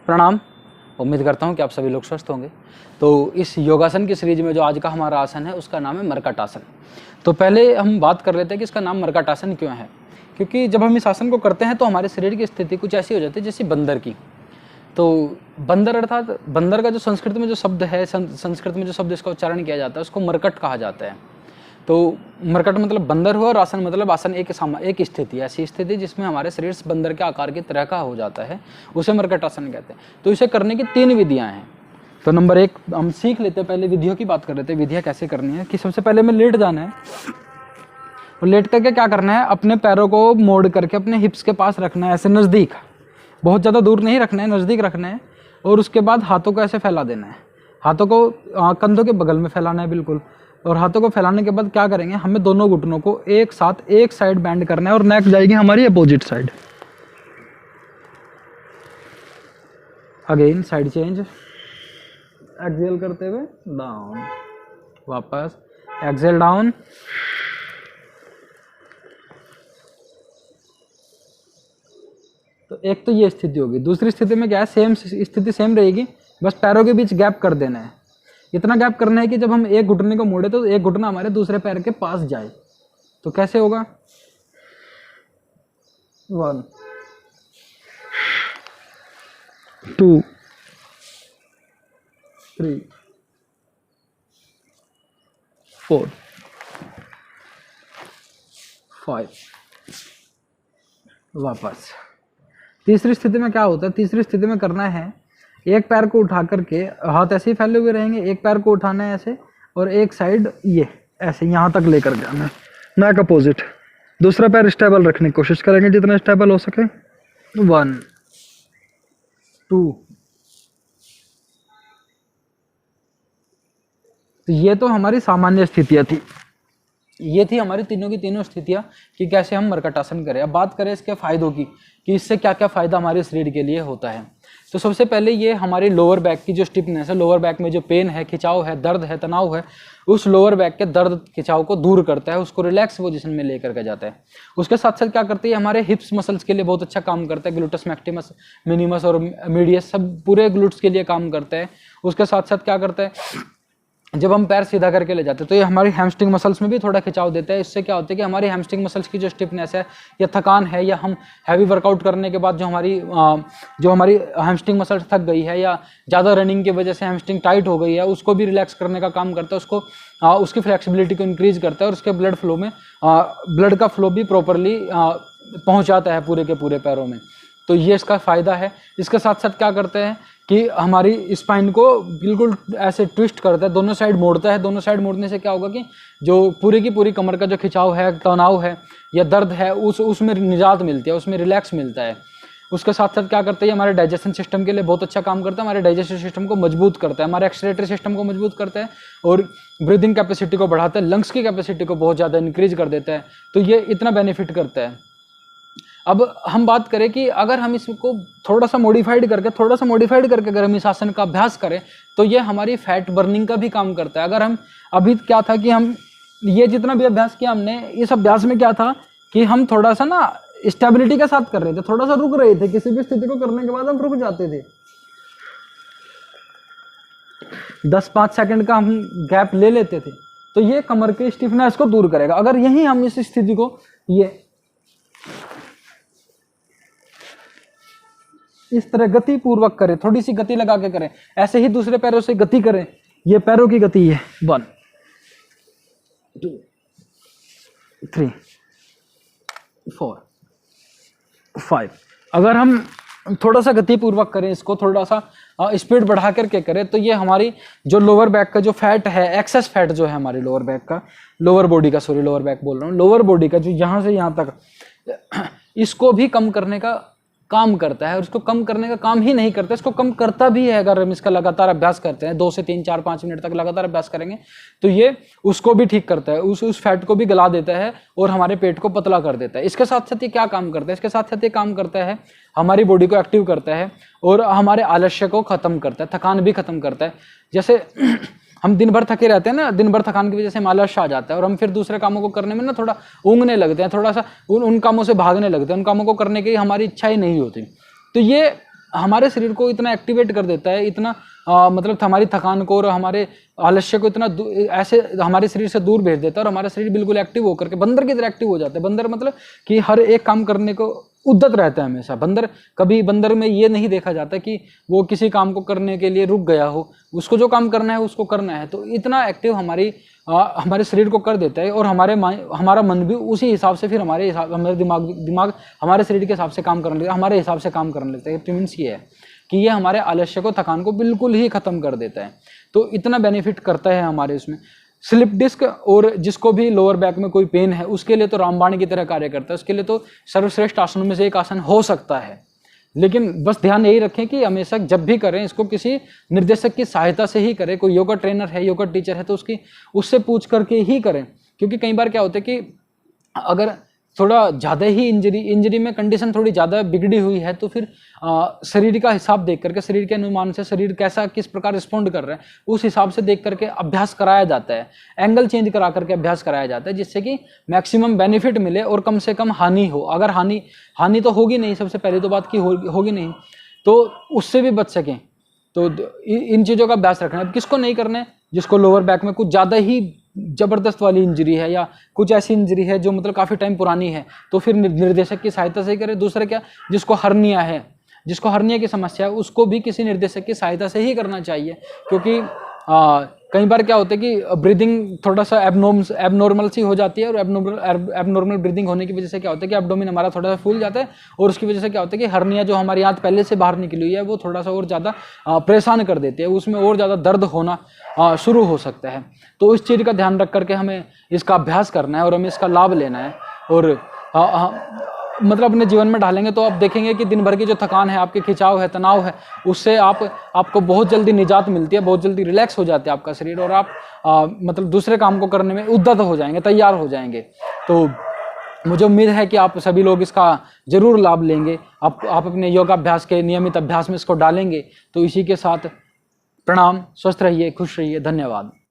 प्रणाम। उम्मीद करता हूँ कि आप सभी लोग स्वस्थ होंगे। तो इस योगासन की सीरीज में जो आज का हमारा आसन है उसका नाम है मर्कट आसन। तो पहले हम बात कर लेते हैं कि इसका नाम मर्कट आसन क्यों है। क्योंकि जब हम इस आसन को करते हैं तो हमारे शरीर की स्थिति कुछ ऐसी हो जाती है जैसे बंदर की। तो बंदर अर्थात बंदर का जो संस्कृत में जो शब्द है, संस्कृत में जो शब्द इसका उच्चारण किया जाता है उसको मर्कट कहा जाता है। तो मर्कट मतलब बंदर हुआ और आसन मतलब आसन एक स्थिति, ऐसी स्थिति जिसमें हमारे शरीर बंदर के आकार की तरह का हो जाता है, उसे मर्कट आसन कहते हैं। तो इसे करने की 3 विधियां हैं। तो नंबर 1 हम सीख लेते हैं, पहले विधियों की बात कर लेते हैं। विधियां कैसे करनी है कि सबसे पहले हमें लेट जाना है और लेट करके क्या करना है, अपने पैरों को मोड़ करके अपने हिप्स के पास रखना है, ऐसे नज़दीक, बहुत ज़्यादा दूर नहीं रखना है, नज़दीक रखना है। और उसके बाद हाथों को ऐसे फैला देना है, हाथों को कंधों के बगल में फैलाना है बिल्कुल। और हाथों को फैलाने के बाद क्या करेंगे, हमें दोनों घुटनों को एक साथ एक साइड बैंड करना है और नेक जाएगी हमारी opposite side. Again side change, exhale करते हुए डाउन, वापस एक्सेल डाउन, तो एक तो ये स्थिति होगी। दूसरी स्थिति में क्या है, सेम स्थिति सेम रहेगी, बस पैरों के बीच गैप कर देना है। इतना गैप करना है कि जब हम एक घुटने को मोड़े तो एक घुटना हमारे दूसरे पैर के पास जाए। तो कैसे होगा, 1 2 3 4 5, वापस। तीसरी स्थिति में क्या होता है, तीसरी स्थिति में करना है, एक पैर को उठा करके हाथ ऐसे ही फैले हुए रहेंगे, एक पैर को उठाना है ऐसे और एक साइड ये ऐसे यहाँ तक लेकर जाना है, नेक अपोजिट। दूसरा पैर स्टेबल रखने की कोशिश करेंगे जितना स्टेबल हो सके। 1 2, तो ये तो हमारी सामान्य स्थितियाँ थी, ये थी हमारी तीनों की तीनों स्थितियाँ कि कैसे हम मर्कट आसन करें। अब बात करें इसके फायदों की कि इससे क्या क्या फायदा हमारे शरीर के लिए होता है। तो सबसे पहले ये हमारी लोअर बैक की जो स्टिफनेस है, लोअर बैक में जो पेन है, खिंचाव है, दर्द है, तनाव है, उस लोअर बैक के दर्द खिंचाव को दूर करता है, उसको रिलैक्स पोजीशन में लेकर के जाता है। उसके साथ साथ क्या करती है, हमारे हिप्स मसल्स के लिए बहुत अच्छा काम करता है। ग्लूटस मैक्सिमस, मिनिमस और मीडियस सब पूरे ग्लूट्स के लिए काम करता है। उसके साथ साथ क्या करता है, जब हम पैर सीधा करके ले जाते हैं तो ये हमारी हैमस्ट्रिंग मसल्स में भी थोड़ा खिंचाव देता है। इससे क्या होता है कि हमारी हैमस्ट्रिंग मसल्स की जो स्टिफनेस है या थकान है, या हम हैवी वर्कआउट करने के बाद जो हमारी हैमस्ट्रिंग मसल्स थक गई है या ज़्यादा रनिंग की वजह से हैमस्ट्रिंग टाइट हो गई है, उसको भी रिलैक्स करने का काम करता है, उसको उसकी फ्लेक्सिबिलिटी को इंक्रीज करता है और उसके ब्लड फ्लो में ब्लड का फ्लो भी प्रॉपरली पहुँच जाता है पूरे के पूरे पैरों में। तो ये इसका फ़ायदा है। इसके साथ साथ क्या करते हैं कि हमारी स्पाइन को बिल्कुल ऐसे ट्विस्ट करता है, दोनों साइड मोड़ता है। दोनों साइड मोड़ने से क्या होगा कि जो पूरी की पूरी कमर का जो खिंचाव है, तनाव है या दर्द है, उसमें निजात मिलती है, उसमें रिलैक्स मिलता है। उसके साथ साथ क्या करते हैं, हमारे डाइजेशन सिस्टम के लिए बहुत अच्छा काम करता है, हमारे डाइजेशन सिस्टम को मजबूत करता है, हमारे एक्सक्रीटरी सिस्टम को मजबूत करता है और ब्रीदिंग कैपेसिटी को बढ़ाता है, लंग्स की कैपेसिटी को बहुत ज़्यादा इंक्रीज कर देता है। तो ये इतना बेनिफिट करता है। अब हम बात करें कि अगर हम इसको थोड़ा सा मॉडिफाइड करके अगर हम इस आसन का अभ्यास करें तो ये हमारी फैट बर्निंग का भी काम करता है। अगर हम अभी क्या था कि हम ये जितना भी अभ्यास किया हमने, इस अभ्यास में क्या था कि हम थोड़ा सा ना स्टेबिलिटी के साथ कर रहे थे, थोड़ा सा रुक रहे थे, किसी भी स्थिति को करने के बाद हम रुक जाते थे। 10-5 सेकंड का हम गैप ले लेते थे। तो ये कमर के स्टिफनेस को दूर करेगा। अगर यही हम इस स्थिति को ये इस तरह गति पूर्वक करें, थोड़ी सी गति लगा के करें, ऐसे ही दूसरे पैरों से गति करें, ये पैरों की गति है, 1 2 3 4 5। अगर हम थोड़ा सा गति पूर्वक करें, इसको थोड़ा सा स्पीड बढ़ा करके करें, तो ये हमारी जो लोअर बैक का जो फैट है, एक्सेस फैट जो है हमारी लोअर बैक का, लोअर बॉडी का, सॉरी लोअर बैक बोल रहा हूँ, लोअर बॉडी का जो यहाँ से यहाँ तक, इसको भी कम करने का काम करता है। और उसको कम करने का काम ही नहीं करता, इसको कम करता भी है। अगर हम इसका लगातार अभ्यास करते हैं, 2 से 3 4 5 मिनट तक लगातार अभ्यास करेंगे तो ये उसको भी ठीक करता है, उस फैट को भी गला देता है और हमारे पेट को पतला कर देता है। इसके साथ साथ ये क्या काम करता है, इसके साथ साथ ये काम करता है, हमारी बॉडी को एक्टिव करता है और हमारे आलस्य को खत्म करता है, थकान भी खत्म करता है। जैसे हम दिन भर थके रहते हैं ना, दिन भर थकान की वजह से आलस्य आ जाता है और हम फिर दूसरे कामों को करने में ना थोड़ा ऊँघने लगते हैं, थोड़ा सा उन कामों से भागने लगते हैं, उन कामों को करने की हमारी इच्छा ही नहीं होती। तो ये हमारे शरीर को इतना एक्टिवेट कर देता है, इतना मतलब हमारी थकान को और हमारे आलस्य को इतना ऐसे हमारे शरीर से दूर भेज देता है और हमारा शरीर बिल्कुल एक्टिव होकर के बंदर की तरह एक्टिव हो जाता है। बंदर मतलब कि हर एक काम करने को उद्यत रहता है हमेशा। बंदर में ये नहीं देखा जाता कि वो किसी काम को करने के लिए रुक गया हो, उसको जो काम करना है उसको करना है। तो इतना एक्टिव हमारे शरीर को कर देता है और हमारा मन भी उसी हिसाब से फिर हमारे दिमाग हमारे शरीर के हिसाब से काम करने लगता है, हमारे हिसाब से काम करने लगता है। तो मीन्स ये है कि ये हमारे आलस्य को, थकान को बिल्कुल ही खत्म कर देता है। तो इतना बेनिफिट करता है हमारे उसमें। स्लिप डिस्क और जिसको भी लोअर बैक में कोई पेन है उसके लिए तो रामबाण की तरह कार्य करता है। उसके लिए तो सर्वश्रेष्ठ आसनों में से एक आसन हो सकता है। लेकिन बस ध्यान यही रखें कि हमेशा जब भी करें इसको किसी निर्देशक की सहायता से ही करें। कोई योगा ट्रेनर है, योगा टीचर है तो उससे पूछ करके ही करें। क्योंकि कई बार क्या होता है कि अगर थोड़ा ज़्यादा ही इंजरी में कंडीशन थोड़ी ज़्यादा बिगड़ी हुई है तो फिर शरीर का हिसाब देख करके, शरीर के अनुमान से शरीर कैसा किस प्रकार रिस्पॉन्ड कर रहा है उस हिसाब से देख करके अभ्यास कराया जाता है, एंगल चेंज करा करके अभ्यास कराया जाता है, जिससे कि मैक्सिमम बेनिफिट मिले और कम से कम हानि हो। अगर हानि तो होगी नहीं, सबसे पहले तो बात की होगी नहीं, तो उससे भी बच सकें। तो इन चीज़ों का अभ्यास रखना है। किसको नहीं करना है? जिसको लोअर बैक में कुछ ज़्यादा ही जबरदस्त वाली इंजरी है या कुछ ऐसी इंजरी है जो मतलब काफ़ी टाइम पुरानी है तो फिर निर्देशक की सहायता से ही करें। दूसरा क्या, जिसको हर्निया है, जिसको हर्निया की समस्या है उसको भी किसी निर्देशक की सहायता से ही करना चाहिए। क्योंकि कई बार क्या होता है कि ब्रीदिंग थोड़ा सा एबनॉर्मल सी हो जाती है और एबनॉर्मल ब्रीदिंग होने की वजह से क्या होता है कि एब्डोमेन हमारा थोड़ा सा फूल जाता है और उसकी वजह से क्या होता है कि हर्निया जो हमारी आंत पहले से बाहर निकली हुई है वो थोड़ा सा और ज़्यादा परेशान कर देती है, उसमें और ज़्यादा दर्द होना शुरू हो सकता है। तो इस चीज़ का ध्यान रख करके हमें इसका अभ्यास करना है और हमें इसका लाभ लेना है। और मतलब अपने जीवन में डालेंगे तो आप देखेंगे कि दिन भर की जो थकान है, आपके खिंचाव है, तनाव है, उससे आपको बहुत जल्दी निजात मिलती है, बहुत जल्दी रिलैक्स हो जाता है आपका शरीर और आप मतलब दूसरे काम को करने में उद्यत हो जाएंगे, तैयार हो जाएंगे। तो मुझे उम्मीद है कि आप सभी लोग इसका जरूर लाभ लेंगे। आप अपने योगाभ्यास के नियमित अभ्यास में इसको डालेंगे। तो इसी के साथ प्रणाम, स्वस्थ रहिए, खुश रहिए, धन्यवाद।